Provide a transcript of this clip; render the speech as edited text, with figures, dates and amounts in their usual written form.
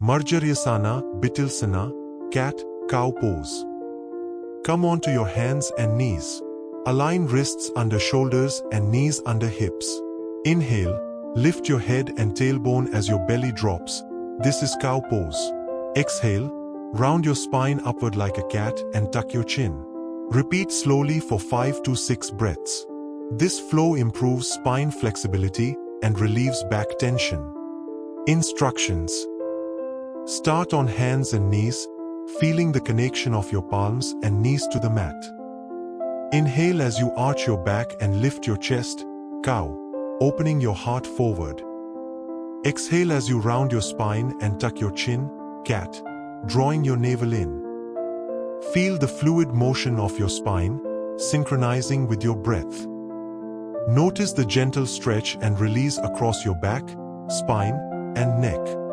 Marjaryasana, Bittilsana, cat, cow pose. Come onto your hands and knees. Align wrists under shoulders and knees under hips. Inhale, lift your head and tailbone as your belly drops. This is cow pose. Exhale, round your spine upward like a cat and tuck your chin. Repeat slowly for 5 to 6 breaths. This flow improves spine flexibility and relieves back tension. Instructions. Start on hands and knees, feeling the connection of your palms and knees to the mat. Inhale as you arch your back and lift your chest, cow, opening your heart forward. Exhale as you round your spine and tuck your chin, cat, drawing your navel in. Feel the fluid motion of your spine, synchronizing with your breath. Notice the gentle stretch and release across your back, spine, and neck.